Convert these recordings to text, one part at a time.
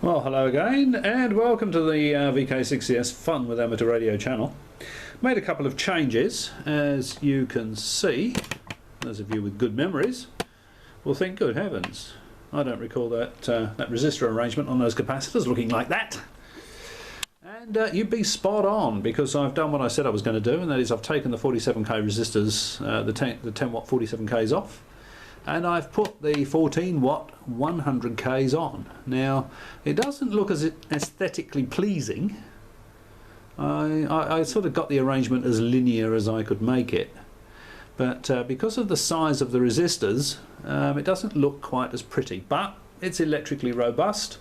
Well, hello again and welcome to the VK6CS Fun with Amateur Radio channel. Made a couple of changes, as you can see. Those of you with good memories will think, good heavens, I don't recall that that resistor arrangement on those capacitors looking like that. And you'd be spot on, because I've done what I said I was going to do, and that is I've taken the 47k resistors, the 10 watt 47k's off, and I've put the 14 watt 100k's on. Now it doesn't look as aesthetically pleasing. I sort of got the arrangement as linear as I could make it, but because of the size of the resistors, it doesn't look quite as pretty, but it's electrically robust,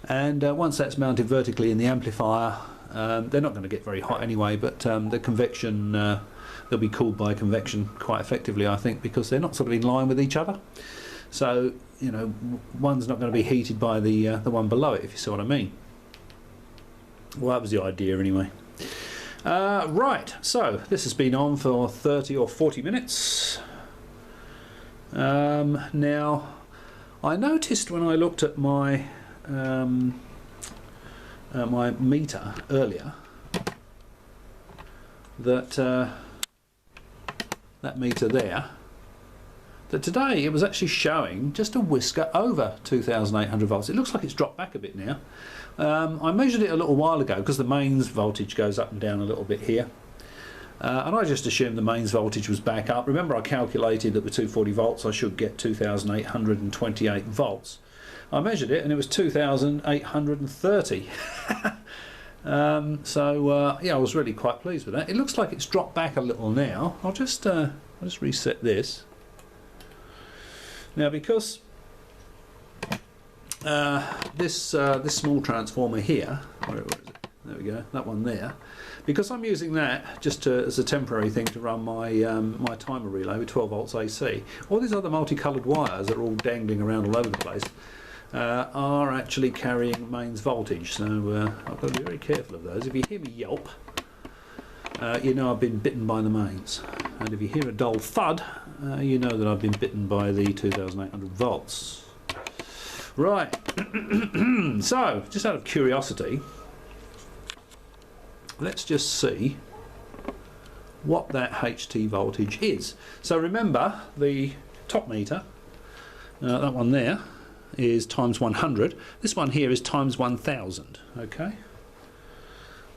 and once that's mounted vertically in the amplifier, they're not going to get very hot anyway, but the convection, they'll be cooled by convection quite effectively, I think, because they're not sort of in line with each other. So, you know, one's not going to be heated by the one below it, if you see what I mean. Well, that was the idea anyway. Right, so this has been on for 30 or 40 minutes. Now, I noticed when I looked at my my meter earlier that that meter there, that today it was actually showing just a whisker over 2800 volts. It looks like it's dropped back a bit now. I measured it a little while ago because the mains voltage goes up and down a little bit here, and I just assumed the mains voltage was back up. Remember, I calculated that with 240 volts I should get 2828 volts. I measured it and it was 2830. So yeah, I was really quite pleased with that. It looks like it's dropped back a little now. I'll just reset this now, because this small transformer here, where is it? There we go, that one there. Because I'm using that just as a temporary thing to run my my timer relay with 12 volts AC. All these other multicoloured wires that are all dangling around all over the place are actually carrying mains voltage, so I've got to be very careful of those. If you hear me yelp, you know I've been bitten by the mains, and if you hear a dull thud, you know that I've been bitten by the 2800 volts. Right, so just out of curiosity, let's just see what that HT voltage is. So remember, the top meter, that one there, is times 100. This one here is times 1000. Okay,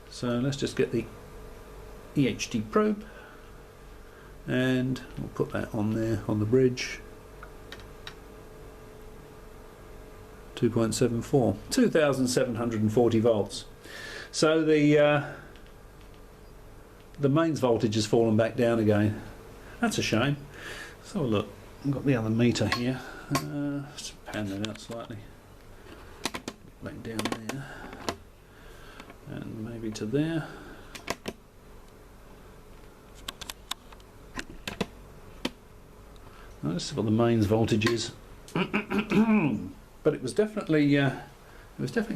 so let's just get the EHD probe and we'll put that on there on the bridge. 2.74, 2740 volts. So the mains voltage has fallen back down again. That's a shame. So look, I've got the other meter here. Let's pan that out slightly. Back down there, and maybe to there. Now, let's see what the mains voltage is. But it was definitely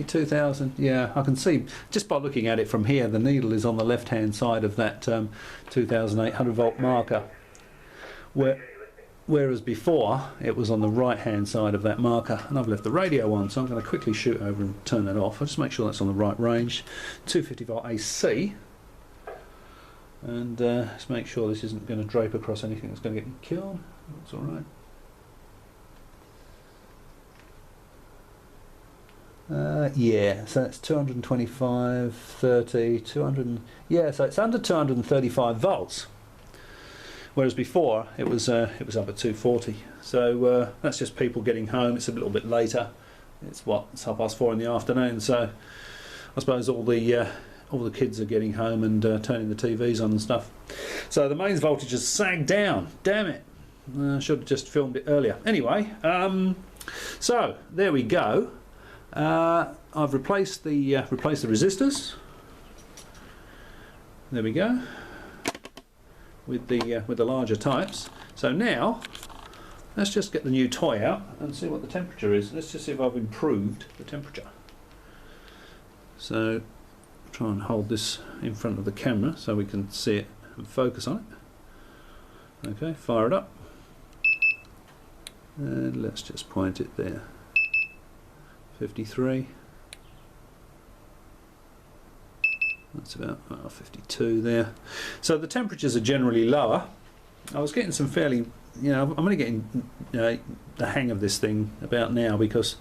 2000. Yeah, I can see just by looking at it from here, the needle is on the left hand side of that 2800 volt marker, whereas before it was on the right hand side of that marker, and I've left the radio on, so I'm going to quickly shoot over and turn that off. I'll just make sure that's on the right range. 250 volt AC, and just make sure this isn't going to drape across anything that's going to get me killed. That's alright. Yeah, so that's 225, 30, 200, yeah, so it's under 235 volts, whereas before it was up at 240. So that's just people getting home. It's a little bit later. It's what, it's 4:30 in the afternoon, so I suppose all the kids are getting home and turning the TVs on and stuff. So the mains voltage has sagged down. Damn it! I should have just filmed it earlier. Anyway, so there we go. I've replaced the resistors. There we go, with the larger types. So now let's just get the new toy out and see what the temperature is. Let's just see if I've improved the temperature. So try and hold this in front of the camera so we can see it and focus on it. Okay, fire it up, and let's just point it there. 53. That's about 52 there. So the temperatures are generally lower. I was getting some fairly, I'm only getting the hang of this thing about now, because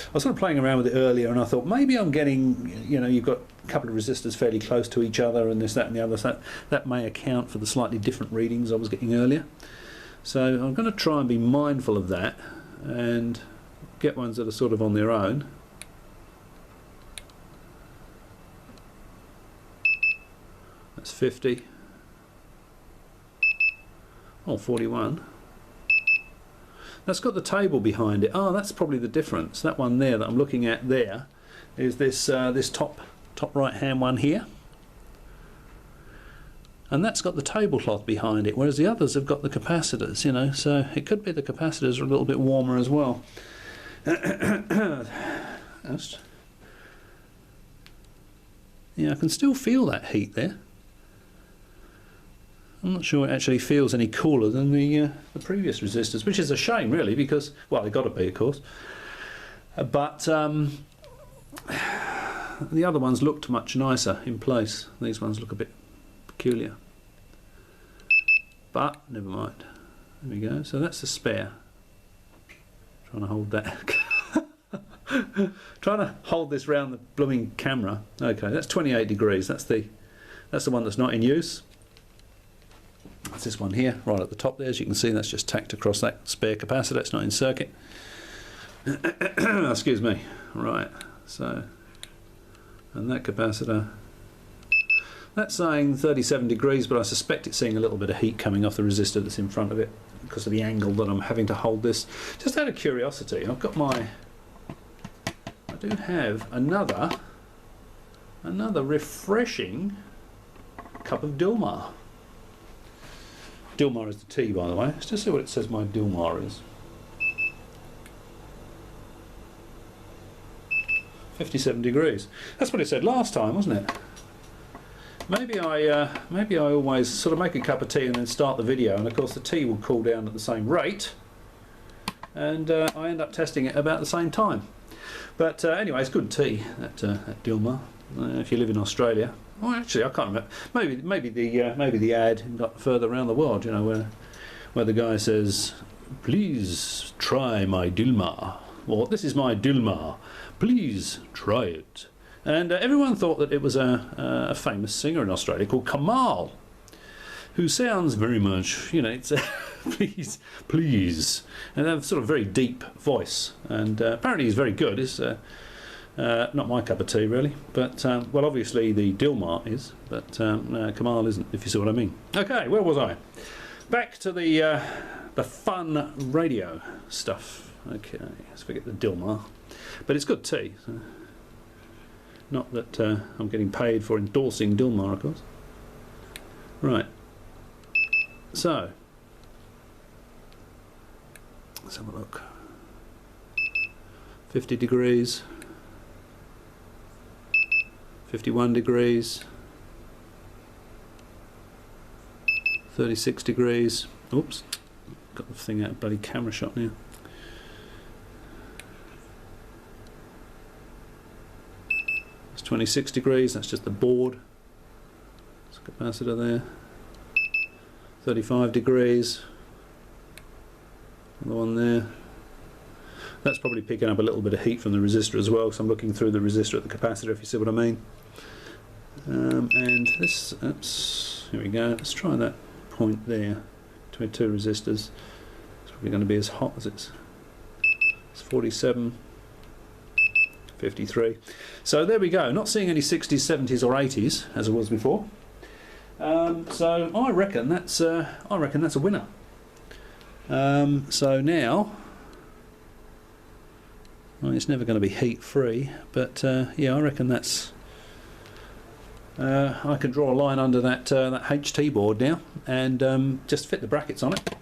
I was sort of playing around with it earlier and I thought maybe I'm getting, you've got a couple of resistors fairly close to each other and this, that and the other, so that may account for the slightly different readings I was getting earlier. So I'm going to try and be mindful of that and get ones that are sort of on their own. That's 50. Oh, 41. That's got the table behind it. Oh, that's probably the difference. That one there that I'm looking at there is this this top right hand one here, and that's got the tablecloth behind it, whereas the others have got the capacitors. So it could be the capacitors are a little bit warmer as well. Yeah, I can still feel that heat there. I'm not sure it actually feels any cooler than the previous resistors, which is a shame really, because, well, they've got to be, of course. But the other ones looked much nicer in place. These ones look a bit peculiar. But never mind. There we go. So that's the spare. Trying to hold that. Trying to hold this round the blooming camera. Okay, that's 28 degrees. That's the one that's not in use. That's this one here, right at the top there. As you can see, that's just tacked across that spare capacitor. It's not in circuit. Excuse me. Right. So, and that capacitor, that's saying 37 degrees, but I suspect it's seeing a little bit of heat coming off the resistor that's in front of it because of the angle that I'm having to hold this. Just out of curiosity, I do have another refreshing cup of Dilmah. Dilmah is the tea, by the way. Let's just see what it says my Dilmah is. 57 degrees. That's what it said last time, wasn't it? Maybe I always sort of make a cup of tea and then start the video, and of course the tea will cool down at the same rate, and I end up testing it about the same time. But anyway, it's good tea, that Dilmah. If you live in Australia. Well, actually, I can't remember. Maybe the ad got further around the world. Where the guy says, "Please try my Dilmah," or "This is my Dilmah. Please try it." And everyone thought that it was a famous singer in Australia called Kamal, who sounds very much, it's please, and a sort of very deep voice. And apparently he's very good. It's not my cup of tea really, but well, obviously the Dilmah is, but Kamal isn't, if you see what I mean. Okay, where was I? Back to the fun radio stuff. Okay, let's forget the Dilmah, but it's good tea. So. Not that I'm getting paid for endorsing Dilmah, of course. Right. So let's have a look. 50 degrees. 51 degrees, 36 degrees. Oops, got the thing out of bloody camera shot now. It's 26 degrees, that's just the board. There's a capacitor there. 35 degrees. Another one there. That's probably picking up a little bit of heat from the resistor as well, because I'm looking through the resistor at the capacitor, if you see what I mean. And this, oops, here we go. Let's try that point there between two resistors. It's probably going to be as hot as it's 47, 53. So there we go. Not seeing any 60s, 70s, or 80s as it was before. So I reckon that's a winner. So now. Well, it's never going to be heat free, but yeah, I reckon that's. I can draw a line under that HT board now and just fit the brackets on it.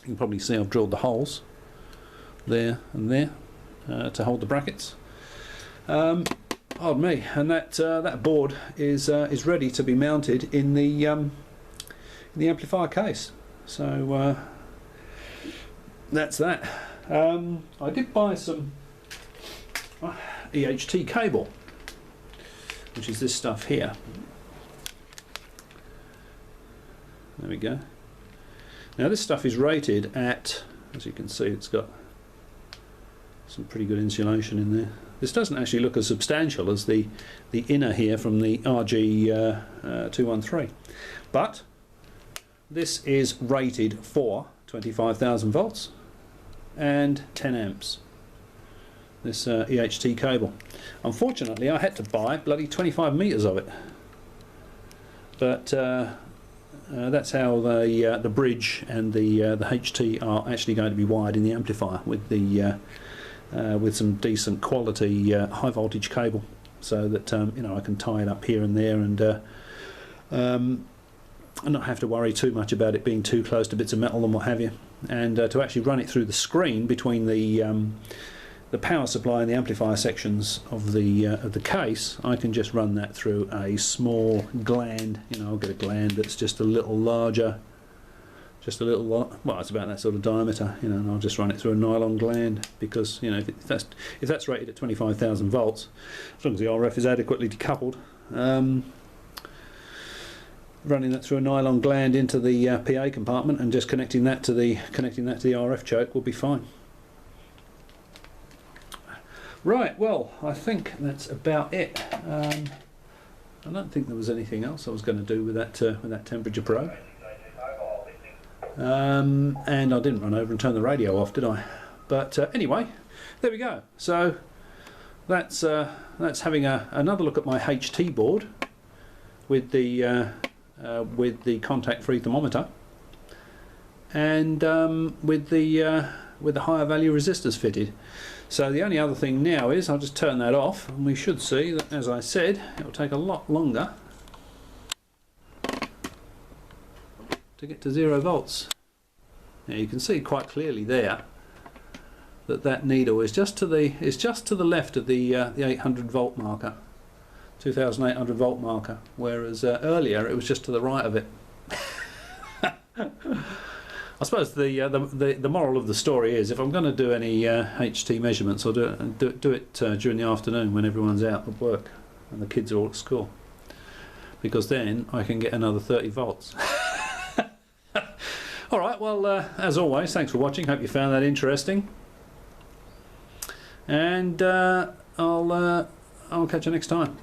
You can probably see I've drilled the holes there and there to hold the brackets. Pardon me, and that board is ready to be mounted in the amplifier case. So that's that. I did buy some EHT cable. which is this stuff here. There we go. Now this stuff is rated at, as you can see, it's got some pretty good insulation in there. This doesn't actually look as substantial as the inner here from the RG213, but this is rated for 25,000 volts and 10 amps. This EHT cable. Unfortunately, I had to buy bloody 25 meters of it, but that's how the bridge and the HT are actually going to be wired in the amplifier, with the with some decent quality high voltage cable, so that you know, I can tie it up here and there and not have to worry too much about it being too close to bits of metal and what have you, and to actually run it through the screen between the power supply and the amplifier sections of the case. I can just run that through a small gland. You know, I'll get a gland that's just a little larger, just a little, well, it's about that sort of diameter, you know, and I'll just run it through a nylon gland, because, you know, if that's rated at 25,000 volts, as long as the RF is adequately decoupled, running that through a nylon gland into the PA compartment and just connecting that to the RF choke will be fine. Right, well, I think that's about it. I don't think there was anything else I was going to do with that temperature probe. And I didn't run over and turn the radio off, did I? But anyway, there we go. So that's having another look at my HT board with the contact-free thermometer, and with the higher value resistors fitted. So the only other thing now is I'll just turn that off, and we should see that, as I said, it will take a lot longer to get to 0 volts. Now you can see quite clearly there that that needle is just to the left of the 800 volt marker, 2800 volt marker, whereas earlier it was just to the right of it. I suppose the moral of the story is, if I'm going to do any HT measurements, I'll do it during the afternoon when everyone's out at work and the kids are all at school, because then I can get another 30 volts. Alright, well, as always, thanks for watching. Hope you found that interesting, and I'll catch you next time.